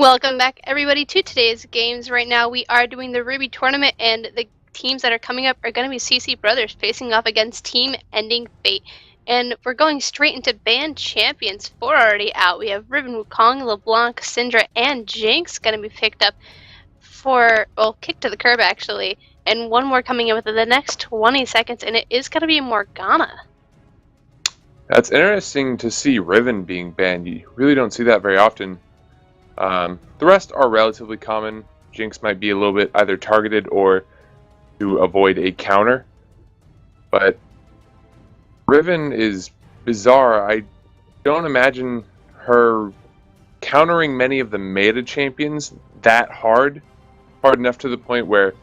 Welcome back, everybody, to today's games. Right now, we are doing the Ruby tournament, and the teams that are coming up are going to be C2bros facing off against Team Ending Fate. And we're going straight into band champions. 4 already out. We have Ribbon, Wukong, LeBlanc, Syndra, and Jinx going to be picked up for, well, kicked to the curb, actually. And one more coming in within the next 20 seconds, and it is going to be Morgana. That's interesting to see Riven being banned. You really don't see that very often. The rest are relatively common. Jinx might be a little bit either targeted or to avoid a counter. But Riven is bizarre. I don't imagine her countering many of the meta champions that hard enough to the point where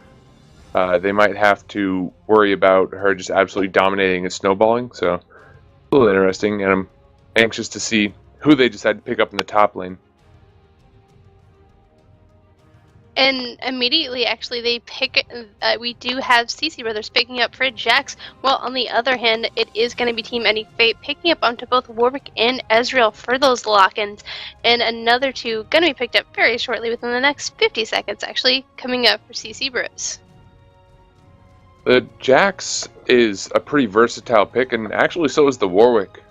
they might have to worry about her just absolutely dominating and snowballing. So a little interesting, and I'm anxious to see who they decide to pick up in the top lane. And immediately, actually, they pick. We do have C2bros picking up for Jax. While on the other hand, it is going to be Team Ending Fate picking up onto both Warwick and Ezreal for those lock-ins. And another two going to be picked up very shortly within the next 50 seconds, actually, coming up for C2bros. The Jax is a pretty versatile pick, and actually so is the Warwick.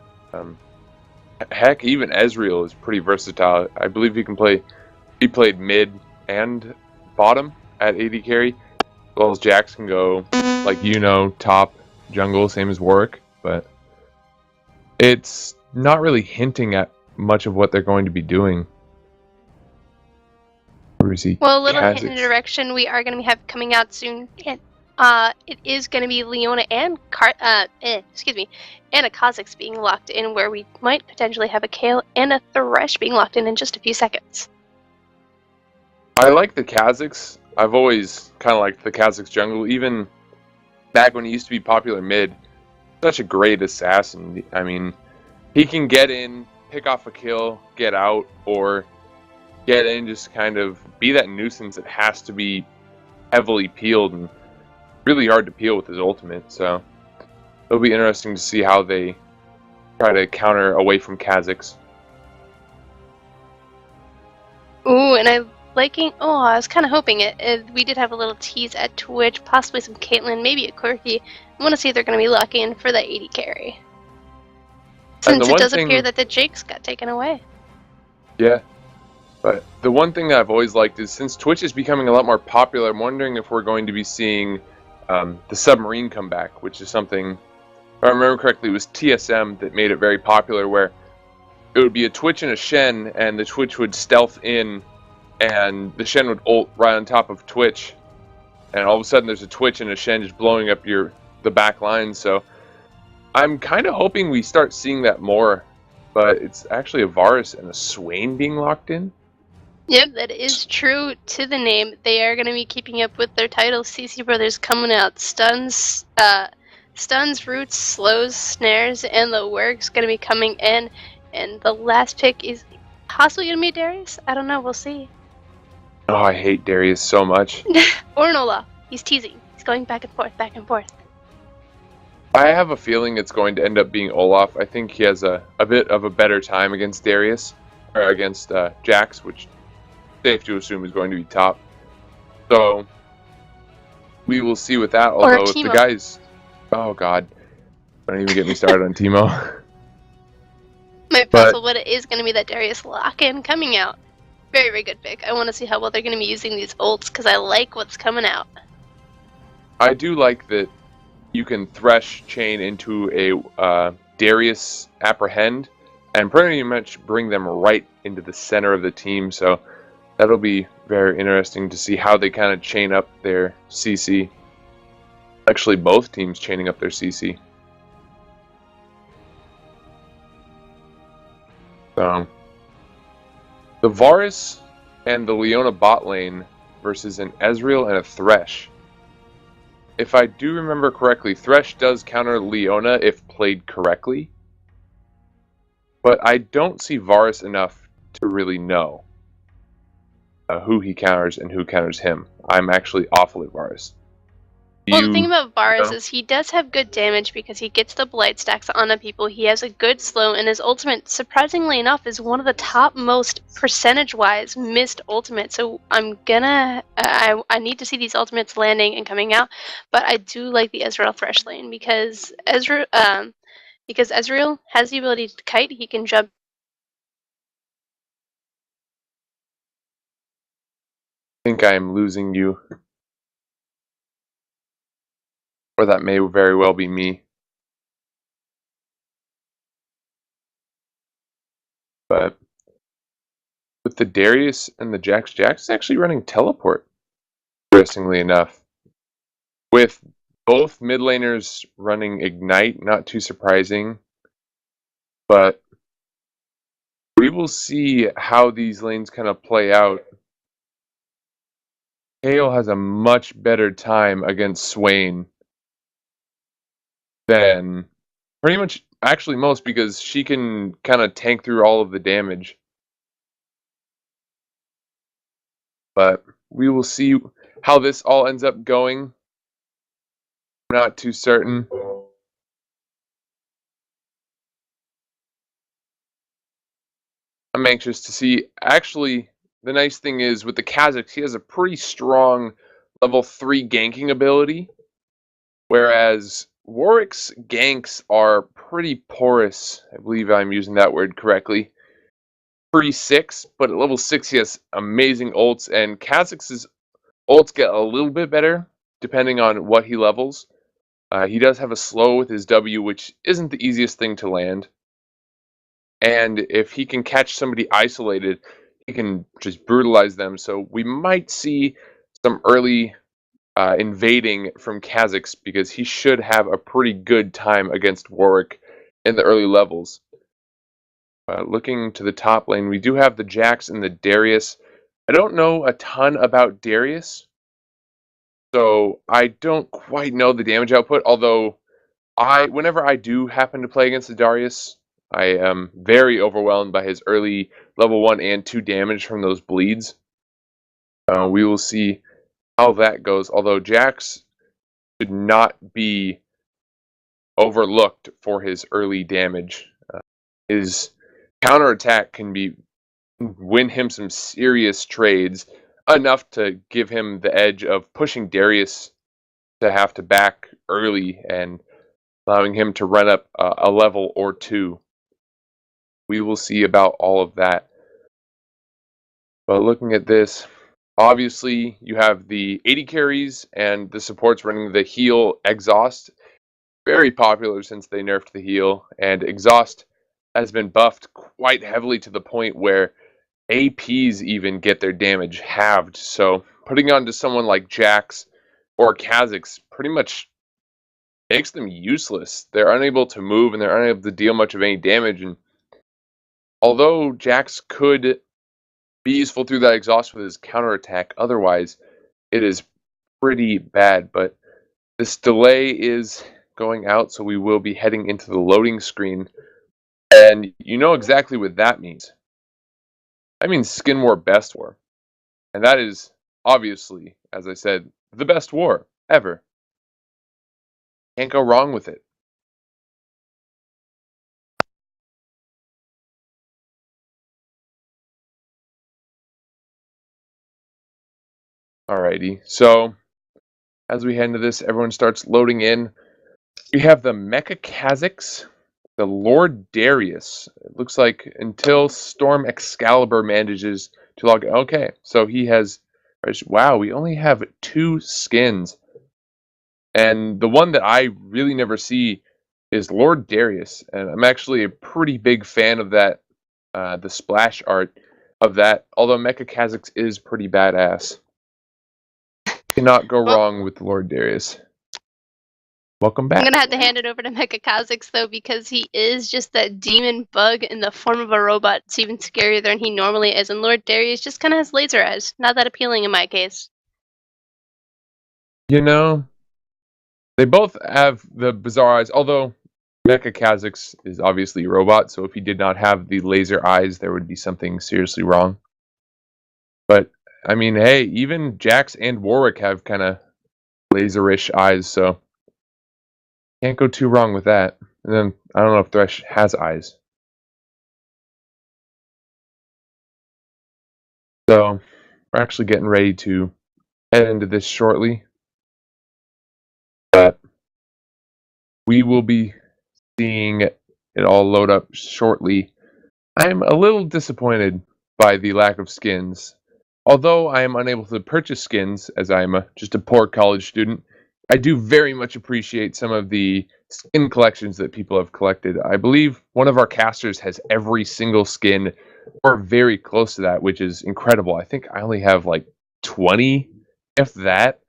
Heck, even Ezreal is pretty versatile. I believe he can play. He played mid and bottom at AD carry, as well as Jax can go, like top, jungle, same as Warwick, but it's not really hinting at much of what they're going to be doing. Where is he? Well, a little hint in the direction we are going to have coming out soon. It is going to be Leona and and a Kha'Zix being locked in, where we might potentially have a Kayle and a Thresh being locked in just a few seconds. I like the Kha'Zix. I've always kind of liked the Kha'Zix jungle, even back when he used to be popular mid. Such a great assassin. I mean, he can get in, pick off a kill, get out, or get in, just kind of be that nuisance that has to be heavily peeled and really hard to peel with his ultimate. So it'll be interesting to see how they try to counter away from Kha'Zix. Ooh, and I was kind of hoping it. We did have a little tease at Twitch, possibly some Caitlyn, maybe a Quirky. I want to see if they're going to be lucky in for the AD carry. Since it does appear that the Jinx got taken away. Yeah, but the one thing that I've always liked is, since Twitch is becoming a lot more popular, I'm wondering if we're going to be seeing the submarine come back, which is something, if I remember correctly, it was TSM that made it very popular, where it would be a Twitch and a Shen, and the Twitch would stealth in, and the Shen would ult right on top of Twitch, and all of a sudden there's a Twitch and a Shen just blowing up the back line. So I'm kind of hoping we start seeing that more, but it's actually a Varus and a Swain being locked in. Yep, that is true to the name. They are going to be keeping up with their title. C2bros coming out. Stuns, roots, slows, snares, and the work's going to be coming in. And the last pick is possibly going to be Darius. I don't know. We'll see. Oh, I hate Darius so much. Or Nola. He's teasing. He's going back and forth, back and forth. I have a feeling it's going to end up being Olaf. I think he has a bit of a better time against Darius, or against Jax, which safe to assume is going to be top. So we will see with that. Although if the guys, oh god, don't even get me started on Teemo. Might possible, but it is going to be that Darius lock-in coming out. Very, very good pick. I want to see how well they're going to be using these ults, because I like what's coming out. I do like that you can Thresh chain into a Darius Apprehend, and pretty much bring them right into the center of the team. So that'll be very interesting to see how they kind of chain up their CC. Actually, both teams chaining up their CC. So the Varus and the Leona bot lane versus an Ezreal and a Thresh. If I do remember correctly, Thresh does counter Leona if played correctly, but I don't see Varus enough to really know who he counters and who counters him. I'm actually awful at Varus. Well, the thing You about Varus know? is he does have good damage because he gets the blight stacks onto people. He has a good slow, and his ultimate, surprisingly enough, is one of the top most percentage-wise missed ultimates. So I'm gonna, I need to see these ultimates landing and coming out. But I do like the Ezreal Thresh lane because Ezreal has the ability to kite. He can jump. I think I am losing you. Or that may very well be me. But with the Darius and the Jax, Jax is actually running teleport, interestingly enough. With both mid laners running Ignite, not too surprising. But we will see how these lanes kind of play out. Hale has a much better time against Swain than pretty much actually most, because she can kind of tank through all of the damage. But we will see how this all ends up going. I'm not too certain. I'm anxious to see. Actually, the nice thing is with the Kazakhs, he has a pretty strong level 3 ganking ability, whereas Warwick's ganks are pretty porous. I believe I'm using that word correctly. Pretty 6, but at level 6 he has amazing ults, and Kazakhs' ults get a little bit better depending on what he levels. He does have a slow with his W, which isn't the easiest thing to land. And if he can catch somebody isolated, he can just brutalize them. So we might see some early invading from Kazakhs, because he should have a pretty good time against Warwick in the early levels. Looking to the top lane, we do have the Jax and the Darius. I don't know a ton about Darius, so I don't quite know the damage output, although whenever I do happen to play against the Darius, I am very overwhelmed by his early level 1 and 2 damage from those bleeds. We will see how that goes, although Jax should not be overlooked for his early damage. His counterattack can win him some serious trades, enough to give him the edge of pushing Darius to have to back early and allowing him to run up a level or two. We will see about all of that. But looking at this, obviously you have the 80 carries and the supports running the heal exhaust. Very popular since they nerfed the heal, and exhaust has been buffed quite heavily to the point where APs even get their damage halved. So putting onto someone like Jax or Kazakhs pretty much makes them useless. They're unable to move and they're unable to deal much of any damage. And although Jax could be useful through that exhaust with his counterattack, otherwise it is pretty bad. But this delay is going out, so we will be heading into the loading screen. And you know exactly what that means. That means Skin War Best War. And that is obviously, as I said, the best war ever. Can't go wrong with it. Alrighty, so as we head into this, everyone starts loading in. We have the Mecha Kazakhs, the Lord Darius. It looks like until Storm Excalibur manages to log. Okay, so he has. Wow, we only have 2 skins. And the one that I really never see is Lord Darius. And I'm actually a pretty big fan of that, the splash art of that, although Mecha Kazakhs is pretty badass. Cannot go Well, wrong with Lord Darius. Welcome I'm back. gonna have to hand it over to Mecha Kha'Zix though, because he is just that demon bug in the form of a robot. It's even scarier than he normally is, and Lord Darius just kind of has laser eyes. Not that appealing in my case. You know, they both have the bizarre eyes, although Mecha Kazakhs is obviously a robot, so if he did not have the laser eyes, there would be something seriously wrong. But, I mean, hey, even Jax and Warwick have kind of laserish eyes, so can't go too wrong with that. And then I don't know if Thresh has eyes. So we're actually getting ready to head into this shortly. But we will be seeing it all load up shortly. I'm a little disappointed by the lack of skins. Although I am unable to purchase skins, as I am just a poor college student, I do very much appreciate some of the skin collections that people have collected. I believe one of our casters has every single skin, or very close to that, which is incredible. I think I only have like 20, if that.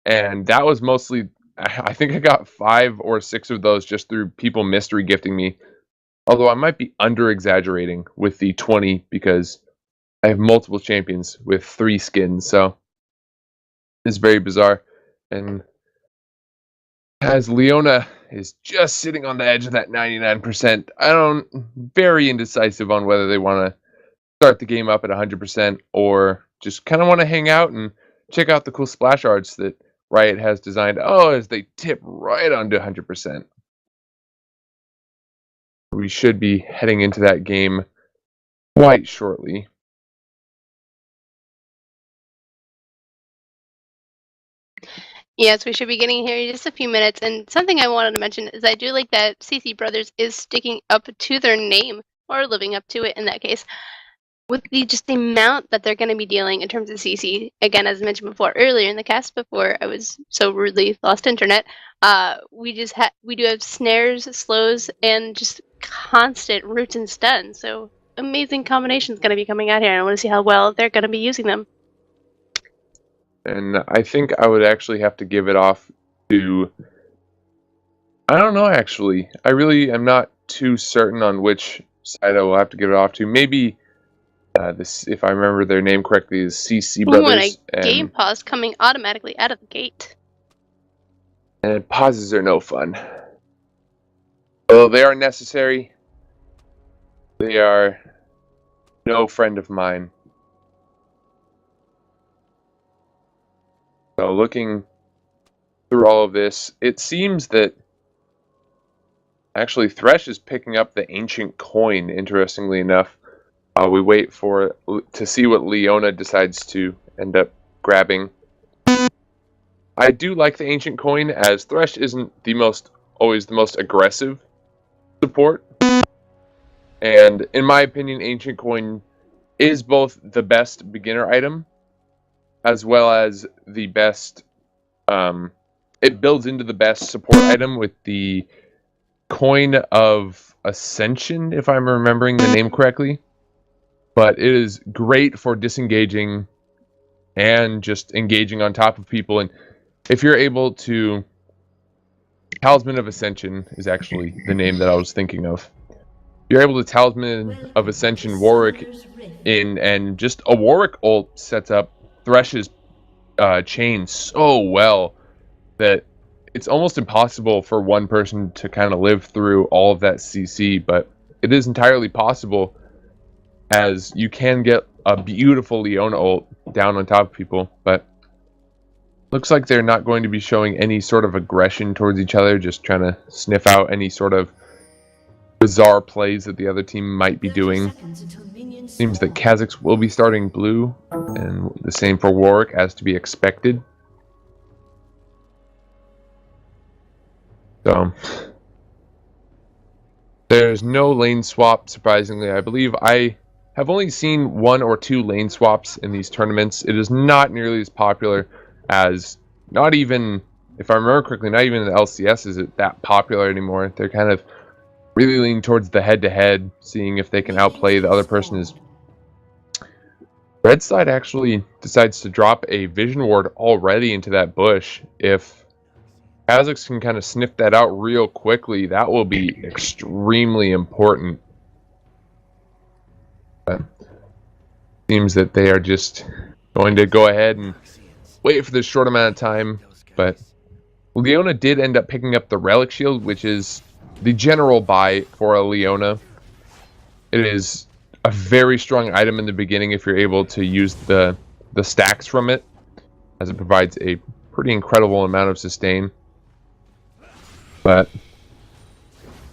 And that was mostly, I think I got 5 or 6 of those just through people mystery gifting me. Although I might be under exaggerating with the 20 because I have multiple champions with 3 skins, so it's very bizarre. And as Leona is just sitting on the edge of that 99%, very indecisive on whether they want to start the game up at 100% or just kind of want to hang out and check out the cool splash arts that Riot has designed. Oh, as they tip right onto 100%. We should be heading into that game quite shortly. Yes, we should be getting here in just a few minutes. And something I wanted to mention is I do like that C2bros is sticking up to their name, or living up to it in that case, with the amount that they're going to be dealing in terms of CC. Again, as mentioned before earlier in the cast, before I was so rudely lost internet, we do have snares, slows, and just constant roots and stuns. So amazing combinations going to be coming out here. And I want to see how well they're going to be using them. And I think I would actually have to give it off to... I don't know, actually. I really am not too certain on which side I will have to give it off to. Maybe this, if I remember their name correctly, is C2bros. And a game pause coming automatically out of the gate. And pauses are no fun. Well, they are necessary. They are no friend of mine. So looking through all of this, it seems that actually Thresh is picking up the ancient coin, interestingly enough. We wait to see what Leona decides to end up grabbing. I do like the ancient coin, as Thresh isn't always the most aggressive support. And in my opinion, ancient coin is both the best beginner item as well as the best, it builds into the best support item with the Coin of Ascension, if I'm remembering the name correctly. But it is great for disengaging and just engaging on top of people. And if you're able to... Talisman of Ascension is actually the name that I was thinking of. You're able to Talisman of Ascension Warwick in, and just a Warwick ult sets up Thresh's chain so well that it's almost impossible for one person to kind of live through all of that CC, but it is entirely possible, as you can get a beautiful Leona ult down on top of people. But looks like they're not going to be showing any sort of aggression towards each other, just trying to sniff out any sort of bizarre plays that the other team might be doing. Seems that Kha'Zix will be starting blue, and the same for Warwick, as to be expected. So there's no lane swap, surprisingly. I believe I have only seen 1 or 2 lane swaps in these tournaments. It is not nearly as popular as, not even, if I remember correctly, not even the LCS is it that popular anymore. They're kind of really leaning towards the head-to-head, seeing if they can outplay the other person. Is Red side actually decides to drop a vision ward already into that bush. If Kha'Zix can kind of sniff that out real quickly, that will be extremely important. But seems that they are just going to go ahead and wait for this short amount of time. But Leona did end up picking up the Relic Shield, which is the general buy for a Leona. It is a very strong item in the beginning if you're able to use the stacks from it, as it provides a pretty incredible amount of sustain. But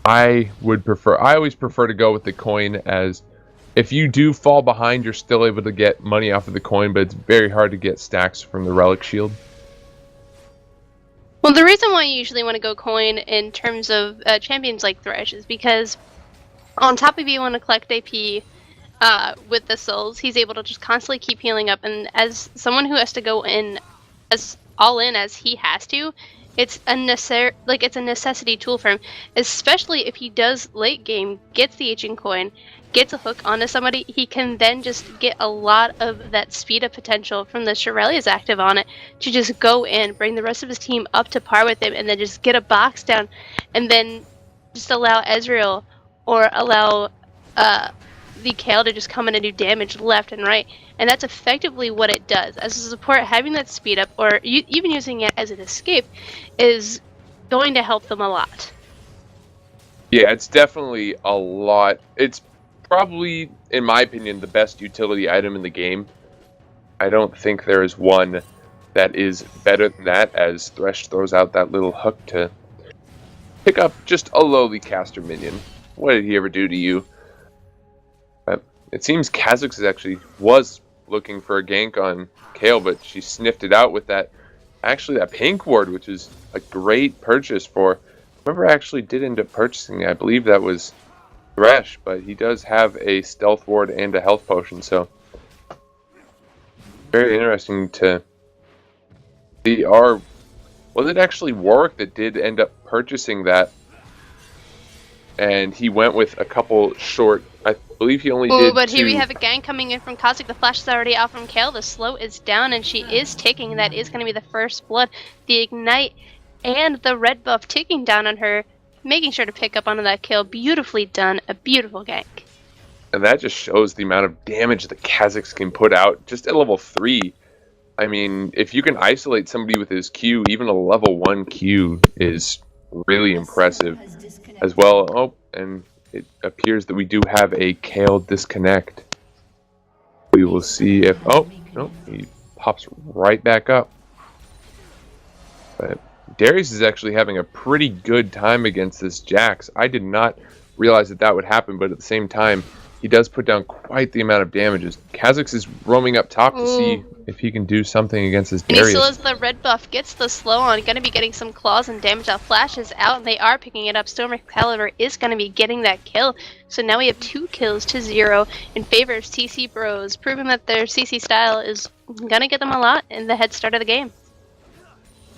I always prefer to go with the coin, as if you do fall behind, you're still able to get money off of the coin, but it's very hard to get stacks from the relic shield. Well, the reason why you usually want to go coin in terms of champions like Thresh is because on top of you want to collect AP with the souls, he's able to just constantly keep healing up, and as someone who has to go in as all in as he has to, it's a necessity tool for him, especially if he does late game, gets the aging coin, gets a hook onto somebody, he can then just get a lot of that speed up potential from the Shirelia's active on it to just go in, bring the rest of his team up to par with him, and then just get a box down, and then just allow Ezreal or allow the Kale to just come in and do damage left and right. And that's effectively what it does. As a support, having that speed up, or even using it as an escape, is going to help them a lot. Yeah, it's definitely a lot. It's probably, in my opinion, the best utility item in the game. I don't think there is one that is better than that, as Thresh throws out that little hook to pick up just a lowly caster minion. What did he ever do to you? It seems Kha'Zix actually was looking for a gank on Kale, but she sniffed it out with that pink ward, which is a great purchase for. Remember, I actually did end up purchasing it. I believe that was Thresh, but he does have a stealth ward and a health potion, so very interesting to see. Was it actually Warwick that did end up purchasing that? And he went with a couple short. I believe he only did but two. Here we have a gank coming in from Kha'Zix. The flash is already out from Kale. The slow is down, and she is ticking. That is going to be the first blood. The ignite and the red buff ticking down on her, making sure to pick up onto that kill. Beautifully done. A beautiful gank. And that just shows the amount of damage that Kha'Zix can put out just at level 3. I mean, if you can isolate somebody with his Q, even a level 1 Q is really impressive as well. Oh, and it appears that we do have a Kale disconnect. We will see if... Oh, no, he pops right back up. But Darius is actually having a pretty good time against this Jax. I did not realize that that would happen, but at the same time, he does put down quite the amount of damages. Kha'Zix is roaming up top to see if he can do something against this Darius. And he still has the red buff, gets the slow on, going to be getting some claws and damage out. Flash is out, and they are picking it up. Storm Excalibur is going to be getting that kill. So now we have 2 kills to 0 in favor of TeFa, proving that their CC style is going to get them a lot in the head start of the game.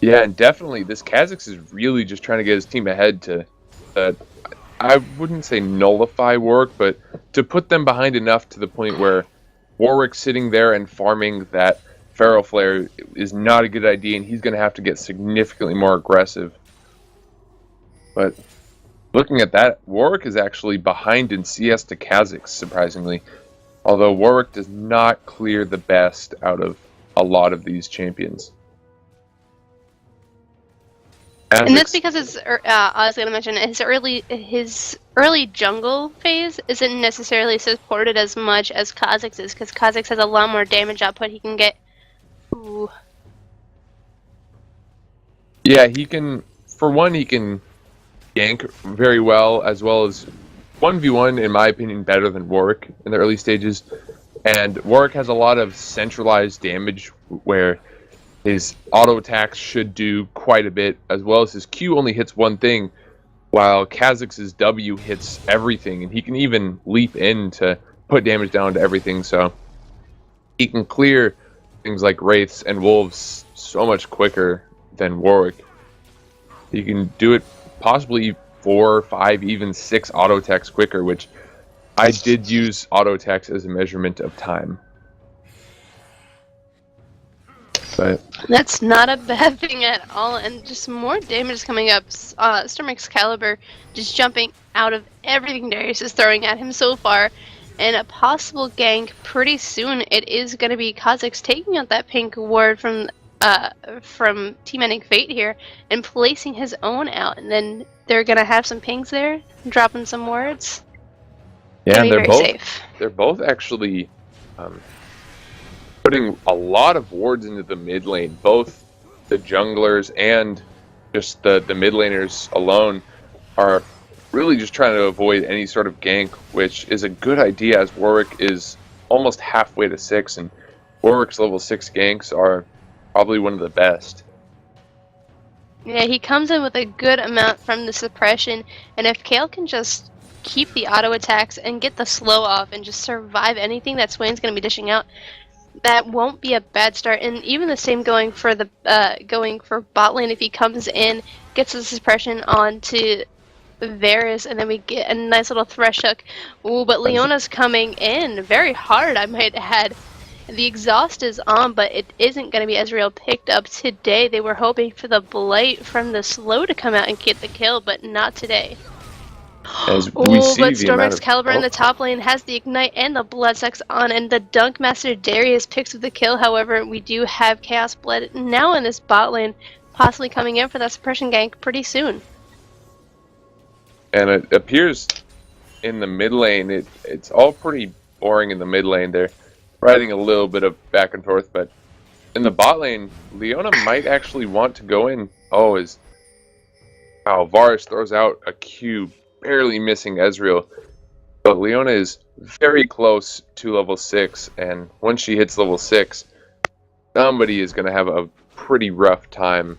Yeah, and definitely, this Kha'Zix is really just trying to get his team ahead to... I wouldn't say nullify Warwick, but to put them behind enough to the point where Warwick sitting there and farming that Feral Flare is not a good idea, and he's going to have to get significantly more aggressive. But looking at that, Warwick is actually behind in CS to Kha'Zix, surprisingly. Although Warwick does not clear the best out of a lot of these champions. And that's because I was going to mention his early jungle phase isn't necessarily supported as much as Kha'Zix is, because Kha'Zix has a lot more damage output. He can get. Ooh. Yeah, he can. For one, he can gank very well as 1v1, in my opinion, better than Warwick in the early stages. And Warwick has a lot of centralized damage where his auto attacks should do quite a bit, as well as his Q only hits one thing, while Kha'Zix's W hits everything, and he can even leap in to put damage down to everything, so he can clear things like Wraiths and Wolves so much quicker than Warwick. He can do it possibly 4, 5, even 6 auto attacks quicker, which I did use auto attacks as a measurement of time. But that's not a bad thing at all, and just more damage is coming up. Storm Excalibur just jumping out of everything Darius is throwing at him so far, and a possible gank pretty soon. It is going to be Kha'Zix taking out that pink ward from Team Ending Fate here and placing his own out, and then they're going to have some pings there, dropping some wards. Yeah, and they're both actually putting a lot of wards into the mid lane. Both the junglers and just the mid laners alone are really just trying to avoid any sort of gank, which is a good idea as Warwick is almost halfway to 6, and Warwick's level 6 ganks are probably one of the best. Yeah, he comes in with a good amount from the suppression, and if Kale can just keep the auto attacks and get the slow off and just survive anything that Swain's going to be dishing out, that won't be a bad start. And even the same going for the bot lane. If he comes in, gets the suppression onto Varus, and then we get a nice little thresh hook. Ooh, but Leona's coming in very hard, I might add. The exhaust is on, but it isn't going to be Ezreal picked up today. They were hoping for the blight from the slow to come out and get the kill, but not today. As we see but the amount Storm of Excalibur in the top lane has the Ignite and the Bloodsucks on, and the Dunk Master Darius picks up the kill. However, we do have Chaos Blood now in this bot lane, possibly coming in for that suppression gank pretty soon. And it appears in the mid lane, it's all pretty boring in the mid lane. They're riding a little bit of back and forth, but in the bot lane, Leona might actually want to go in. Oh, Varus throws out a Q, barely missing Ezreal. But Leona is very close to level 6, and once she hits level 6, somebody is going to have a pretty rough time.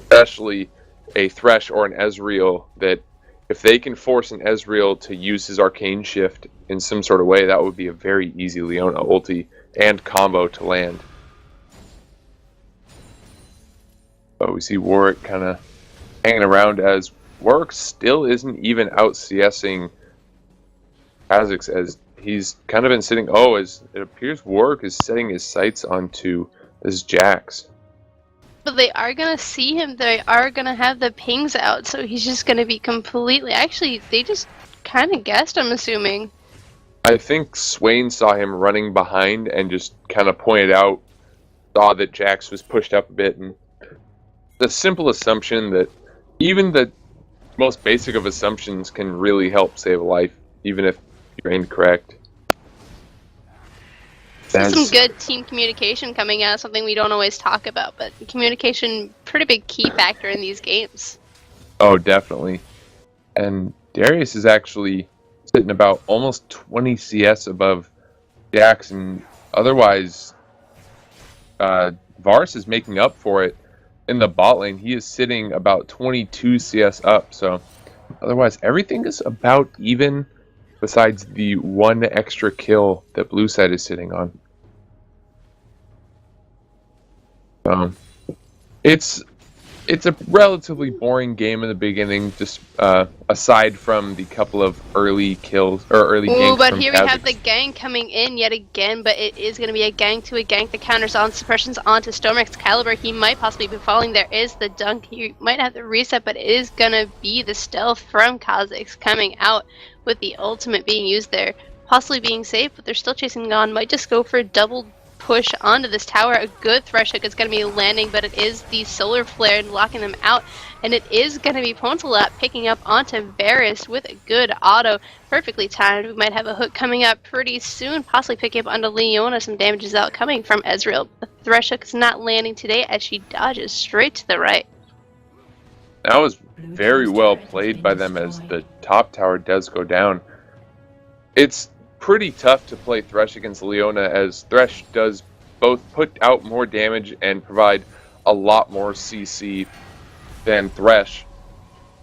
Especially a Thresh or an Ezreal, that if they can force an Ezreal to use his Arcane Shift in some sort of way, that would be a very easy Leona ulti and combo to land. But we see Warwick kind of hanging around, as Warwick still isn't even out CSing Kha'Zix, as he's kind of been sitting. Oh, as it appears Warwick is setting his sights onto this Jax. But they are going to see him. They are going to have the pings out, so he's just going to be completely... Actually, they just kind of guessed, I'm assuming. I think Swain saw him running behind and just kind of pointed out, saw that Jax was pushed up a bit, and the simple assumption that even the most basic of assumptions can really help save a life, even if you're incorrect. Some good team communication coming out, something we don't always talk about, but communication, pretty big key factor in these games. Oh, definitely. And Darius is actually sitting about almost 20 CS above Jax, and otherwise Varus is making up for it in the bot lane. He is sitting about 22 CS up, so otherwise everything is about even, besides the one extra kill that blue side is sitting on. It's a relatively boring game in the beginning, just aside from the couple of early kills or early ganks. But from here Kha'Zix. we have the gang coming in yet again, but it is going to be a gang to a gank. The counters on suppressions onto Storm Excalibur. He might possibly be falling. There is the dunk. He might have the reset, but it is going to be the stealth from Kha'Zix coming out with the ultimate being used there. Possibly being safe, but they're still chasing on. Might just go for a double push onto this tower. A good thresh hook is going to be landing, but it is the solar flare locking them out, and it is going to be Pontalat picking up onto Varus with a good auto, perfectly timed. We might have a hook coming up pretty soon, possibly picking up onto Leona. Some damage is out coming from Ezreal. The thresh hook is not landing today as she dodges straight to the right. That was very well played by them, as the top tower does go down. It's pretty tough to play Thresh against Leona, as Thresh does both put out more damage and provide a lot more CC than Thresh.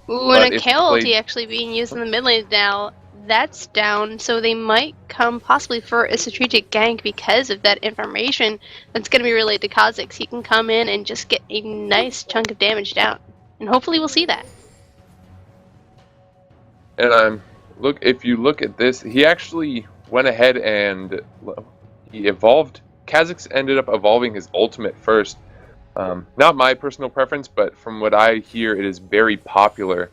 Ooh, and a Kale ulti actually being used in the mid lane now. That's down, so they might come possibly for a strategic gank because of that information that's going to be relayed to Kha'Zix. He can come in and just get a nice chunk of damage down, and hopefully we'll see that. And look, if you look at this, he actually went ahead and he evolved. Kha'Zix ended up evolving his ultimate first. Not my personal preference, but from what I hear, it is very popular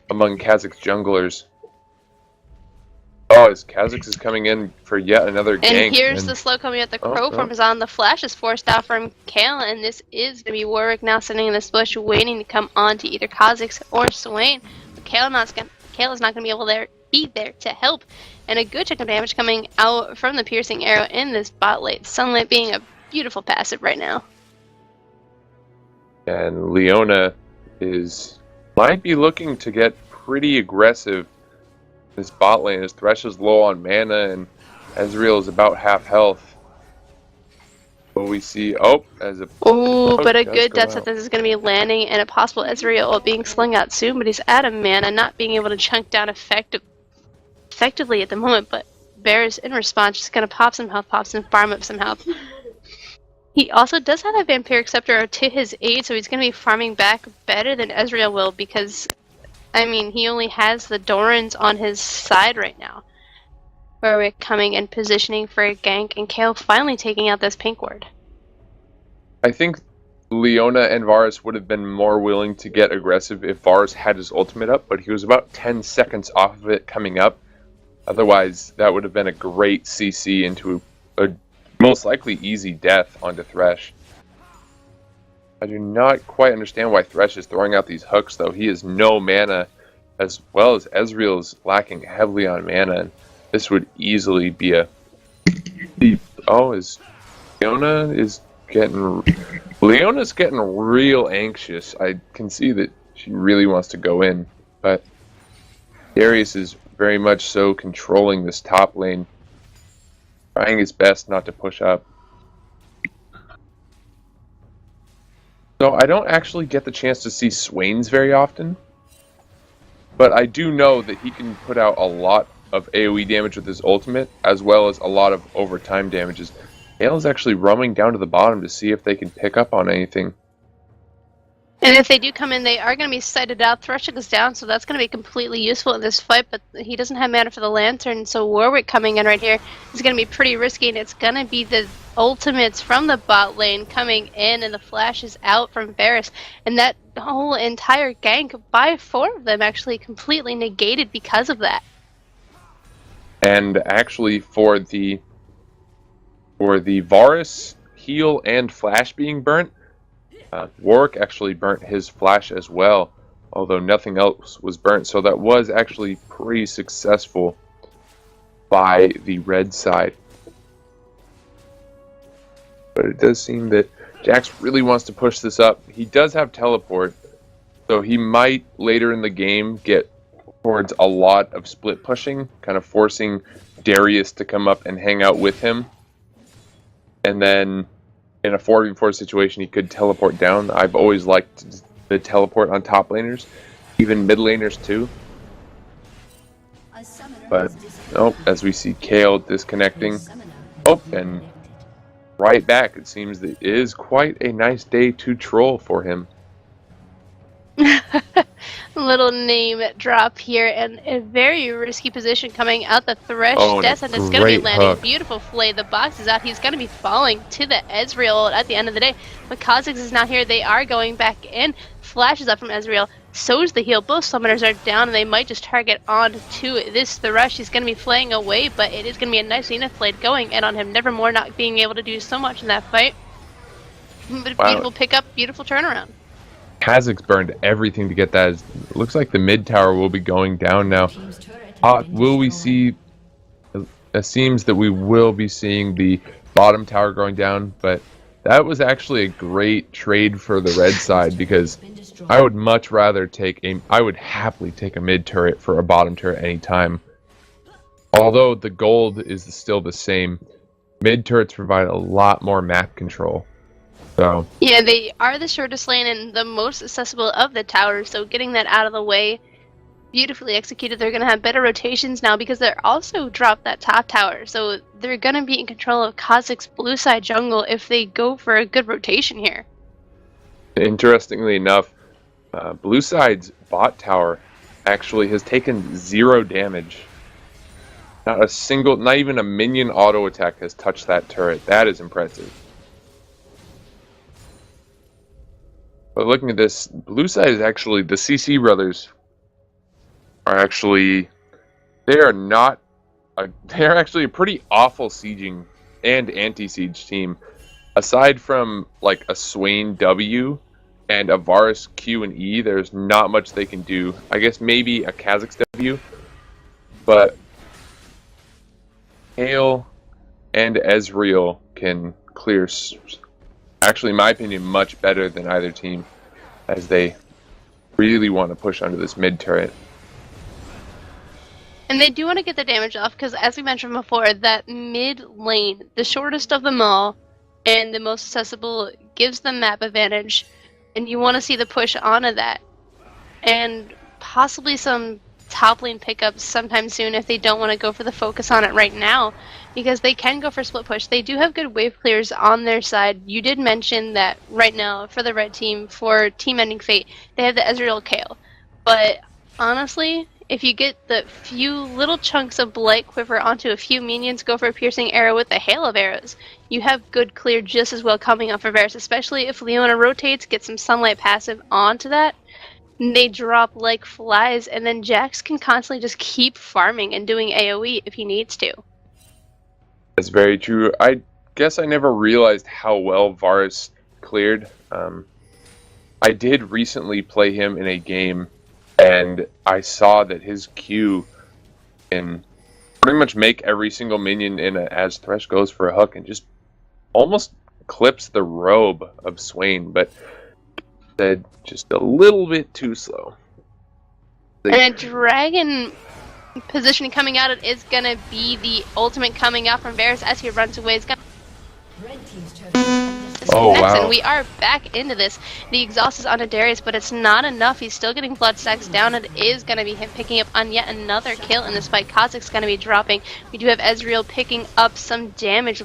among Kha'Zix junglers. Oh, as Kha'Zix is coming in for yet another gank. And here's the slow coming out. The crow form is on. The flash is forced out from Kale, and this is going to be Warwick now sitting in this bush waiting to come on to either Kha'Zix or Swain. But Kale is not going to be able to be there to help, and a good chunk of damage coming out from the piercing arrow in this bot lane. Sunlight being a beautiful passive right now. And Leona might be looking to get pretty aggressive. This bot lane, as Thresh is low on mana and Ezreal is about half health. But we see, Oh, but a does good go death out. sentence is going to be landing, and a possible Ezreal being slung out soon, but he's out of mana, not being able to chunk down effectively at the moment, but Bear's in response just going to pop some health pops and farm up some health. He also does have a Vampiric Scepter to his aid, so he's going to be farming back better than Ezreal will because, I mean, he only has the Dorans on his side right now. Where we're coming and positioning for a gank, and Kayle finally taking out this pink ward. I think Leona and Varus would have been more willing to get aggressive if Varus had his ultimate up, but he was about 10 seconds off of it coming up. Otherwise, that would have been a great CC into a most likely easy death onto Thresh. I do not quite understand why Thresh is throwing out these hooks, though. He has no mana, as well as Ezreal is lacking heavily on mana. And this would easily be a... Leona's getting real anxious. I can see that she really wants to go in, but Darius is very much so controlling this top lane, trying his best not to push up. So I don't actually get the chance to see Swains very often, but I do know that he can put out a lot of AoE damage with his ultimate, as well as a lot of overtime damages. Kayle's actually roaming down to the bottom to see if they can pick up on anything. And if they do come in, they are going to be sighted out. Thresh goes down, so that's going to be completely useful in this fight, but he doesn't have mana for the Lantern, so Warwick coming in right here is going to be pretty risky, and it's going to be the ultimates from the bot lane coming in, and the flash is out from Varus, and that whole entire gank by 4 of them actually completely negated because of that. And actually for the Varus heal and flash being burnt, Warwick actually burnt his flash as well, although nothing else was burnt, so that was actually pretty successful by the red side. But it does seem that Jax really wants to push this up. He does have teleport, so he might later in the game get towards a lot of split pushing, kind of forcing Darius to come up and hang out with him. And then in a 4v4 situation, he could teleport down. I've always liked the teleport on top laners, even mid laners too. But, as we see Kayle disconnecting. And right back, it seems that it is quite a nice day to troll for him. Little name drop here, and a very risky position coming out the Thresh. Death, and it's going to be landing. Hook. Beautiful flay. The box is out. He's going to be falling to the Ezreal at the end of the day. But Kha'Zix is now here. They are going back in. Flashes up from Ezreal. So is the heal. Both summoners are down, and they might just target on to this Thresh. He's going to be flaying away, but it is going to be a nice Zenith Blade going in on him. Nevermore not being able to do so much in that fight. But wow. Beautiful pickup, beautiful turnaround. Kha'Zix burned everything to get that. It looks like the mid tower will be going down now. Will we see... It seems that we will be seeing the bottom tower going down, but that was actually a great trade for the red side, because I would much rather I would happily take a mid turret for a bottom turret anytime. Although the gold is still the same, mid turrets provide a lot more map control. So. Yeah, they are the shortest lane and the most accessible of the towers, so getting that out of the way, beautifully executed. They're going to have better rotations now because they're also dropped that top tower, so they're going to be in control of Kha'Zix's blue side jungle if they go for a good rotation here. Interestingly enough, blue side's bot tower actually has taken 0 damage. Not even a minion auto attack has touched that turret. That is impressive. But looking at this, blue side is actually, the CC brothers are actually, they're actually a pretty awful sieging and anti-siege team. Aside from like a Swain W and a Varus Q and E, there's not much they can do. I guess maybe a Kha'Zix W, but Kayle and Ezreal can clear, actually in my opinion, much better than either team. as they really want to push under this mid turret. And they do want to get the damage off because, as we mentioned before, that mid lane, the shortest of them all and the most accessible, gives them map advantage. And you want to see the push onto that. And possibly some top lane pickups sometime soon if they don't want to go for the focus on it right now, because they can go for split push. They do have good wave clears on their side. You did mention that right now for the red team, for Team Ending Fate, they have the Ezreal Kayle. But honestly, if you get the few little chunks of Blight Quiver onto a few minions, go for a piercing arrow with a hail of arrows, you have good clear just as well coming off of Varus, especially if Leona rotates, get some sunlight passive onto that. They drop like flies, and then Jax can constantly just keep farming and doing AoE if he needs to. That's very true. I guess I never realized how well Varus cleared. I did recently play him in a game, and I saw that his Q can pretty much make every single minion in a, as Thresh goes for a hook and just almost clips the robe of Swain, but said just a little bit too slow. And a dragon positioning coming out, it is going to be the ultimate coming out from Varus as he runs away. It's going Oh, wow. And we are back into this. The exhaust is onto Darius, but it's not enough. He's still getting blood stacks down. It is going to be him picking up on yet another kill in this fight. Kha'Zix's going to be dropping. We do have Ezreal picking up some damage.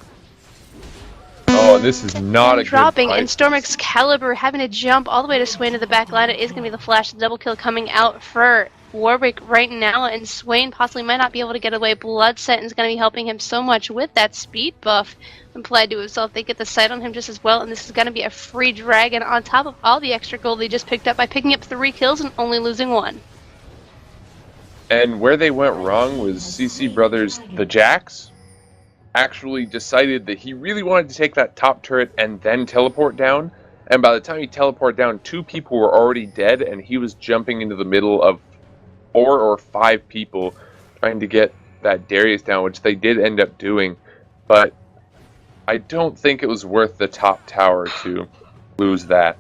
Oh, this is not a dropping, good fight. And Storm Excalibur having to jump all the way to Swain to the back line. It is going to be the flash, the double kill coming out for Warwick right now, and Swain possibly might not be able to get away. Bloodset is going to be helping him so much with that speed buff applied to himself. They get the sight on him just as well, and this is going to be a free dragon on top of all the extra gold they just picked up by picking up 3 kills and only losing 1. And where they went wrong was C2bros, the Jax, actually decided that he really wanted to take that top turret and then teleport down. And by the time he teleported down, 2 people were already dead, and he was jumping into the middle of 4 or 5 people trying to get that Darius down, which they did end up doing. But I don't think it was worth the top tower to lose that.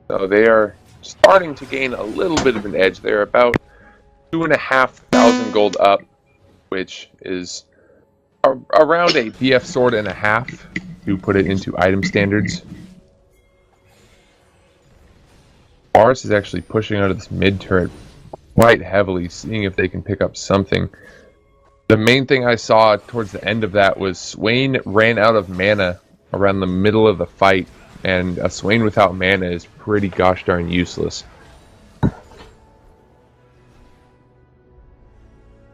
So they are starting to gain a little bit of an edge. They're about 2,500 gold up, which is around a BF sword and a half to put it into item standards. Varus is actually pushing out of this mid turret quite heavily, seeing if they can pick up something. The main thing I saw towards the end of that was Swain ran out of mana around the middle of the fight, and a Swain without mana is pretty gosh darn useless.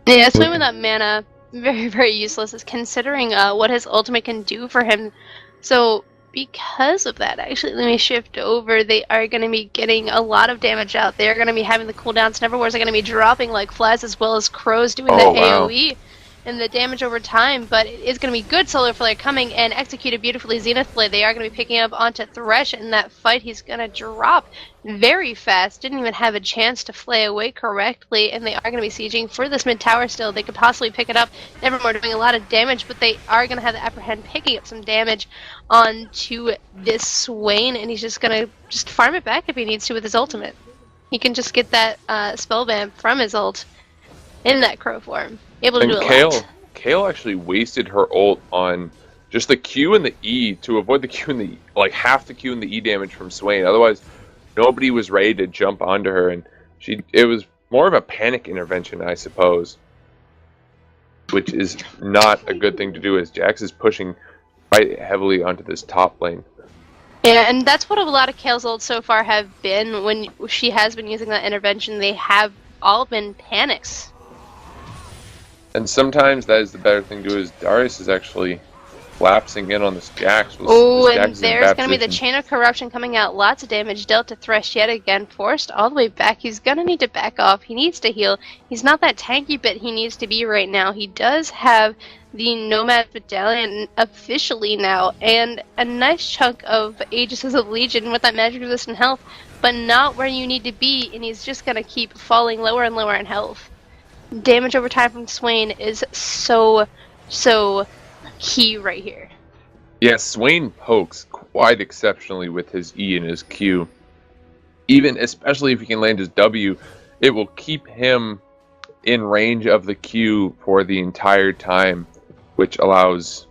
Yeah, Swain without mana, very, very useless, is considering what his ultimate can do for him. So, because of that, actually, let me shift over. They are going to be getting a lot of damage out. They're going to be having the cooldowns. Neverwars are going to be dropping like flies, as well as crows doing the AoE and the damage over time. But it is going to be good solar flare coming and executed beautifully. Zenith Blade, they are going to be picking up onto Thresh in that fight. He's going to drop very fast. Didn't even have a chance to flay away correctly, and they are going to be sieging for this mid tower still. They could possibly pick it up. Nevermore doing a lot of damage, but they are going to have the upper hand picking up some damage onto this Swain, and he's just going to just farm it back if he needs to with his ultimate. He can just get that spellbomb from his ult in that crow form. Able to do a lot. Kayle actually wasted her ult on just the Q and the E to avoid the Q and the like half the Q and the E damage from Swain. Otherwise, nobody was ready to jump onto her, and it was more of a panic intervention, I suppose, which is not a good thing to do, as Jax is pushing quite heavily onto this top lane. Yeah, and that's what a lot of Kayle's ults so far have been. When she has been using that intervention, they have all been panics. And sometimes that is the better thing to do, is Darius is actually lapsing in on this Jax. Oh, and there's going to be the Chain of Corruption coming out. Lots of damage dealt to Thresh yet again. Forced all the way back. He's going to need to back off. He needs to heal. He's not that tanky bit he needs to be right now. He does have the Nomad Medallion officially now, and a nice chunk of Aegis of Legion with that magic resistant health, but not where you need to be, and he's just going to keep falling lower and lower in health. Damage over time from Swain is so key right here. Yeah, Swain pokes quite exceptionally with his E and his Q. Even, especially if he can land his W, it will keep him in range of the Q for the entire time, which allows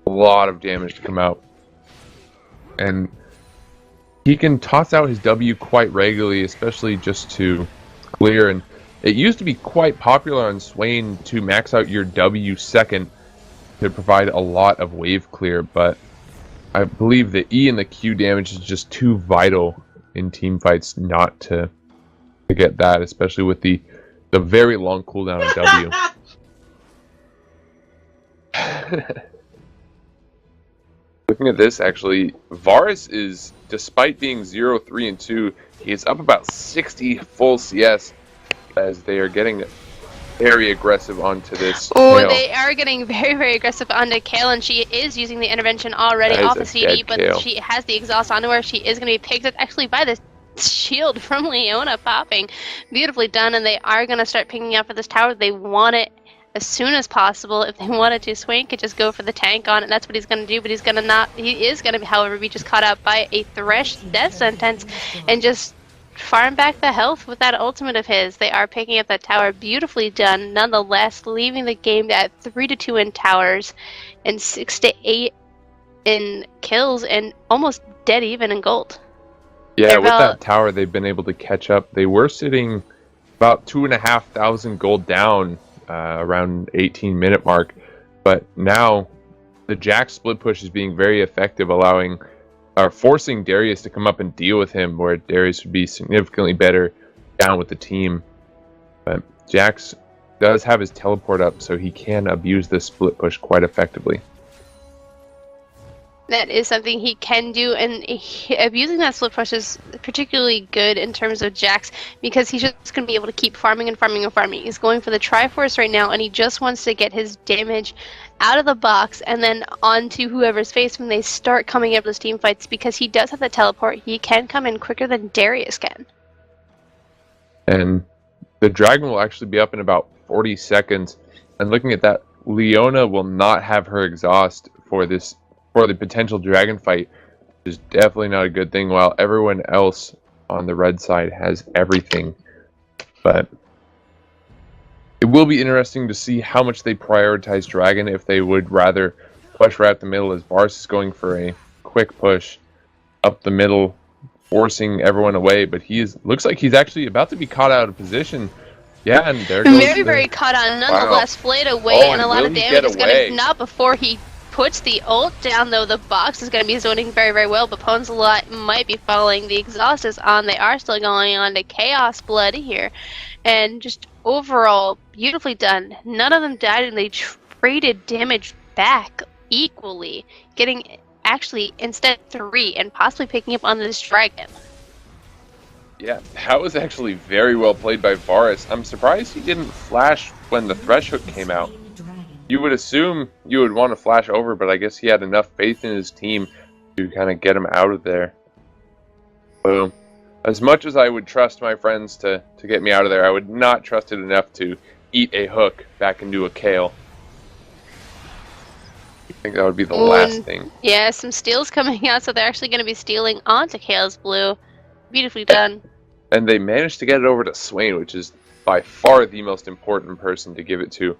a lot of damage to come out. And he can toss out his W quite regularly, especially just to clear. And it used to be quite popular on Swain to max out your W second to provide a lot of wave clear, but I believe the E and the Q damage is just too vital in team fights not to get that, especially with the very long cooldown of W. Looking at this, actually, Varus is, despite being 0, 3, and 2, he is up about 60 full CS as they are getting very aggressive onto this. Oh, Kale. they are getting very, very aggressive onto Kale, and she is using the intervention already off of CD, but Kale. she has the exhaust onto her. She is going to be picked up actually by the shield from Leona popping. Beautifully done, and they are going to start picking up for this tower. They want it as soon as possible. If they wanted to, Swain could just go for the tank on it. That's what he's going to do, but he's going to not. He is going to, however, be just caught out by a Thresh death sentence and just farm back the health with that ultimate of his. They are picking up that tower. Beautifully done, nonetheless, leaving the game at 3-2 in towers and 6-8 in kills and almost dead even in gold. Yeah, with that tower, they've been able to catch up. They were sitting about 2,500 gold down around 18-minute mark, but now the Jack split push is being very effective, allowing forcing Darius to come up and deal with him, where Darius would be significantly better down with the team. But Jax does have his teleport up, so he can abuse this split push quite effectively. That is something he can do, and abusing that split push is particularly good in terms of Jax, because he's just going to be able to keep farming and farming and farming. He's going for the Triforce right now, and he just wants to get his damage out of the box and then onto whoever's face when they start coming up with team fights, because he does have the teleport. He can come in quicker than Darius can. And the dragon will actually be up in about 40 seconds, and looking at that, Leona will not have her exhaust for the potential dragon fight, which is definitely not a good thing, while everyone else on the red side has everything. But it will be interesting to see how much they prioritize dragon, if they would rather push right up the middle, as Varus is going for a quick push up the middle, forcing everyone away, but looks like he's actually about to be caught out of position. Yeah, and there goes very caught on, nonetheless. Wow. Flayed away, and a lot of damage is going to, not before he puts the ult down, though. The box is going to be zoning very, very well, but Pone's might be falling. The exhaust is on. They are still going on to Chaos Blood here, and just overall beautifully done. None of them died, and they traded damage back equally, getting actually instead 3 and possibly picking up on this dragon. Yeah, that was actually very well played by Varus. I'm surprised he didn't flash when the Thresh hook came out. You would assume you would want to flash over, but I guess he had enough faith in his team to kind of get him out of there. So, as much as I would trust my friends to get me out of there, I would not trust it enough to eat a hook back into a Kale. I think that would be the last thing. Yeah, some steals coming out, so they're actually going to be stealing onto Kale's blue. Beautifully done. And they managed to get it over to Swain, which is by far the most important person to give it to.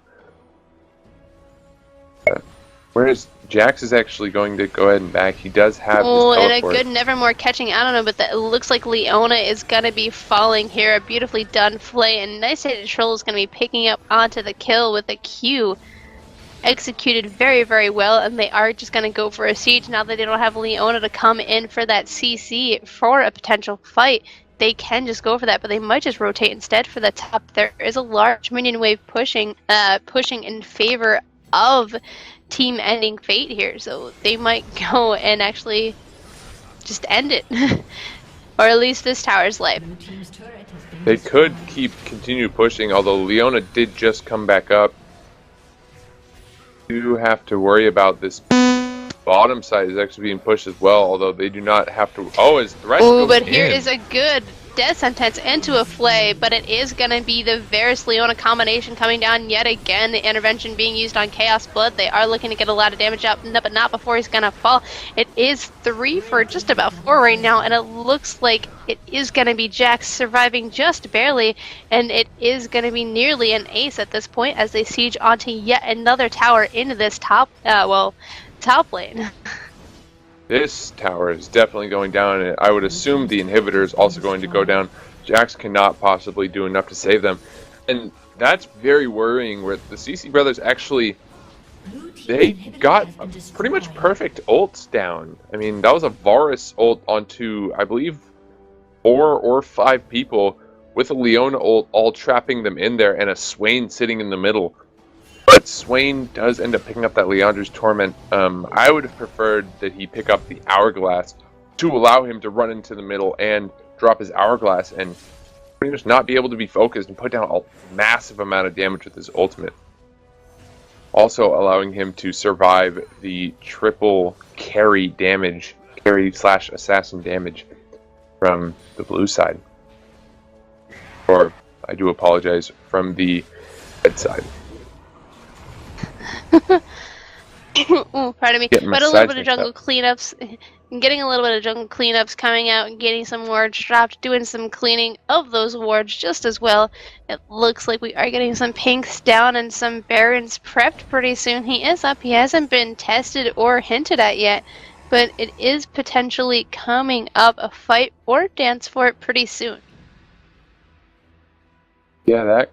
Whereas Jax is actually going to go ahead and back. He does have his teleport. And a good Nevermore catching out on him, but it looks like Leona is going to be falling here. A beautifully done play, and Nice Headed Troll is going to be picking up onto the kill with a Q. Executed very, very well, and they are just going to go for a siege now that they don't have Leona to come in for that CC for a potential fight. They can just go for that, but they might just rotate instead for the top. There is a large minion wave pushing in favor of team ending fate here, so they might go and actually just end it. Or at least this tower's life. They could continue pushing, although Leona did just come back up. You do have to worry about this bottom side is actually being pushed as well, although they do not have to. Oh, is Thresh but here is a good death sentence into a flay, but it is going to be the Varus Leona combination coming down yet again. The intervention being used on Chaos Blood. They are looking to get a lot of damage out, but not before he's going to fall. It is 3 for just about 4 right now, and it looks like it is going to be Jax surviving just barely, and it is going to be nearly an ace at this point as they siege onto yet another tower into this top lane. This tower is definitely going down, and I would assume the inhibitor is also going to go down. Jax cannot possibly do enough to save them. And that's very worrying, where the CC brothers actually, they got a pretty much perfect ults down. I mean, that was a Varus ult onto, I believe, 4 or 5 people, with a Leona ult all trapping them in there, and a Swain sitting in the middle. But Swain does end up picking up that Leander's Torment. I would have preferred that he pick up the Hourglass to allow him to run into the middle and drop his Hourglass and pretty much not be able to be focused and put down a massive amount of damage with his ultimate. Also allowing him to survive the triple carry damage, carry/assassin damage from the blue side. Or, I do apologize, from the red side. Ooh, pardon me. But a little bit of jungle cleanups, getting a little bit of jungle cleanups coming out and getting some wards dropped, doing some cleaning of those wards just as well. It looks like we are getting some pinks down and some barons prepped pretty soon. He is up. He hasn't been tested or hinted at yet, but it is potentially coming up, a fight or dance for it pretty soon. Yeah,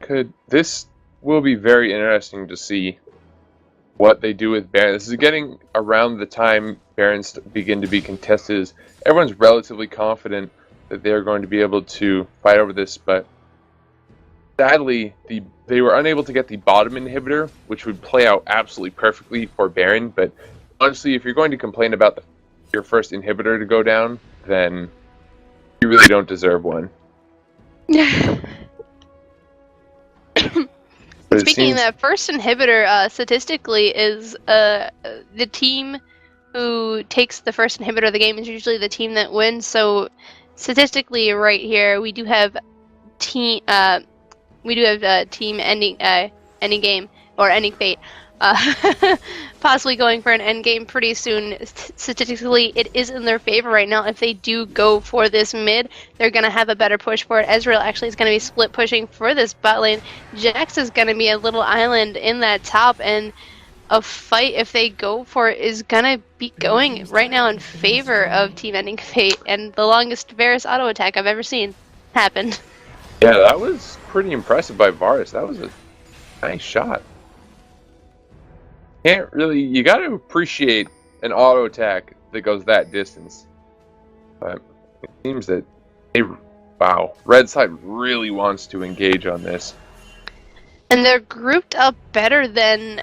this will be very interesting to see what they do with Baron. This is getting around the time Barons begin to be contested. Everyone's relatively confident that they're going to be able to fight over this, but sadly, they were unable to get the bottom inhibitor, which would play out absolutely perfectly for Baron. But honestly, if you're going to complain about your first inhibitor to go down, then you really don't deserve one. Speaking of that, first inhibitor statistically is the team who takes the first inhibitor of the game is usually the team that wins. So statistically, right here, we do have team ending game or ending fate. Possibly going for an end game pretty soon. Statistically, it is in their favor right now. If they do go for this mid, they're going to have a better push for it. Ezreal actually is going to be split pushing for this bot lane. Jax is going to be a little island in that top, and a fight, if they go for it, is going to be going right now in favor of Team Ending Fate, and the longest Varus auto attack I've ever seen happened. Yeah, that was pretty impressive by Varus. That was a nice shot. You got to appreciate an auto attack that goes that distance. But it seems that red side really wants to engage on this. And they're grouped up better than.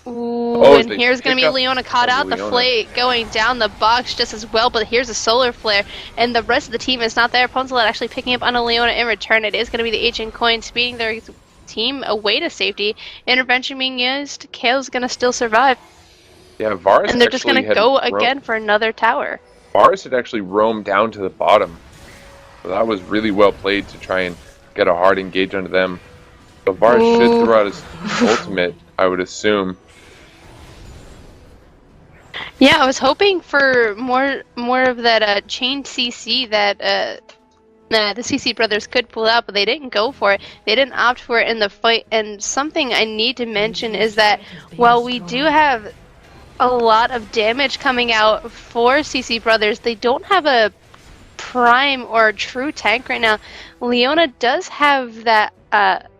And here's going to be Leona caught out. The flay going down the box just as well, but here's a solar flare, and the rest of the team is not there. Poncelet actually picking up on a Leona in return. It is going to be the ancient coin speeding their team away to safety. Intervention being used. Kale's gonna still survive. Yeah, Varus. And they're just gonna go again for another tower. Varus had actually roamed down to the bottom, so that was really well played to try and get a hard engage onto them. So Varus should throw out his ultimate, I would assume. Yeah, I was hoping for more of that chain CC that the CC brothers could pull out, but they didn't go for it. They didn't opt for it in the fight. And something I need to mention is that while we do have a lot of damage coming out for CC brothers, they don't have a prime or a true tank right now. Leona does have that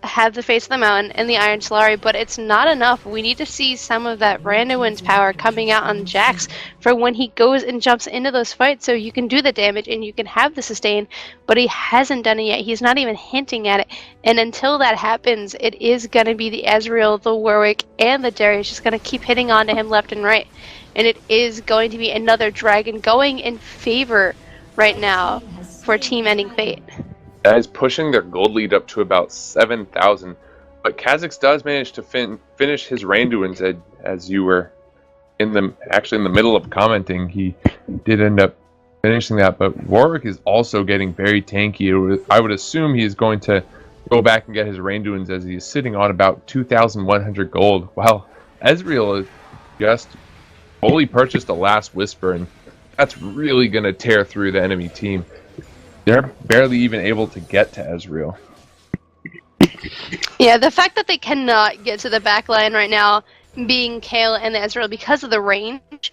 have the face of the mountain and the Iron Solari, but it's not enough. We need to see some of that Randuin's power coming out on Jax for when he goes and jumps into those fights, so you can do the damage and you can have the sustain, but he hasn't done it yet. He's not even hinting at it, and until that happens, it is going to be the Ezreal, the Warwick, and the Darius just going to keep hitting onto him left and right, and it is going to be another dragon going in favor right now for Team Ending Fate. That is pushing their gold lead up to about 7,000. But Kha'Zix does manage to finish his Randuin's, as you were actually in the middle of commenting. He did end up finishing that, but Warwick is also getting very tanky. I would assume he is going to go back and get his range wounds as he is sitting on about 2,100 gold, while Ezreal just fully purchased a Last Whisper, and that's really going to tear through the enemy team. They're barely even able to get to Ezreal. Yeah, the fact that they cannot get to the back line right now, being Kale and Ezreal, because of the range,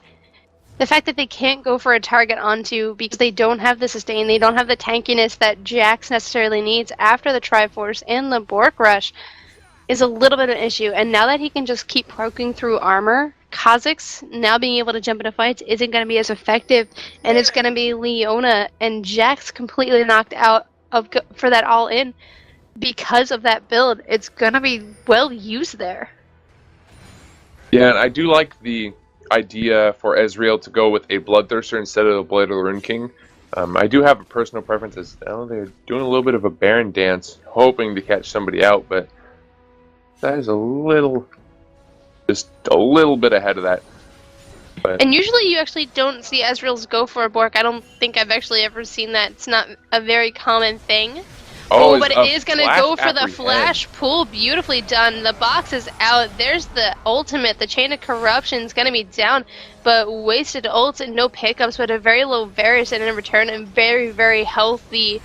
the fact that they can't go for a target onto because they don't have the sustain, they don't have the tankiness that Jax necessarily needs after the Triforce and the Bork Rush is a little bit of an issue. And now that he can just keep poking through armor, Kha'Zix now being able to jump into fights isn't going to be as effective, and it's going to be Leona and Jax completely knocked out for that all-in because of that build. It's going to be well used there. Yeah, and I do like the idea for Ezreal to go with a Bloodthirster instead of the Blade of the Rune King. I do have a personal preference as they're doing a little bit of a Baron dance, hoping to catch somebody out, but that is just a little bit ahead of that. But and usually you actually don't see Ezreals go for a Bork. I don't think I've actually ever seen that. It's not a very common thing. Oh, but it is going to go for the flash pull. Beautifully done. The box is out. There's the ultimate. The Chain of Corruption is going to be down, but wasted ults and no pickups, but a very low Varus, and in return a very, very healthy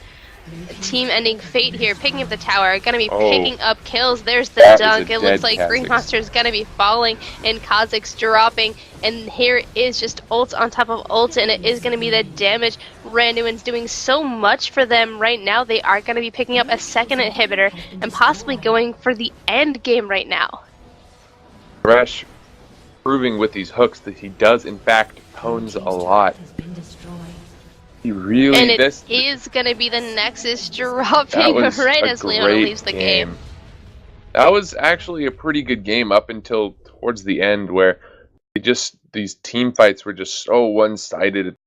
team-ending Fate here, picking up the tower, going to be picking up kills. There's the dunk. It looks like Green Monster is going to be falling, and Kha'Zix dropping, and here is just ult on top of ult, and it is going to be the damage. Randuin's doing so much for them right now. They are going to be picking up a second inhibitor, and possibly going for the end game right now. Thresh proving with these hooks that he does, in fact, pwns a lot. He really, and it is going to be the Nexus dropping right as Leona leaves the game. That was actually a pretty good game up until towards the end, where these team fights were just so one-sided.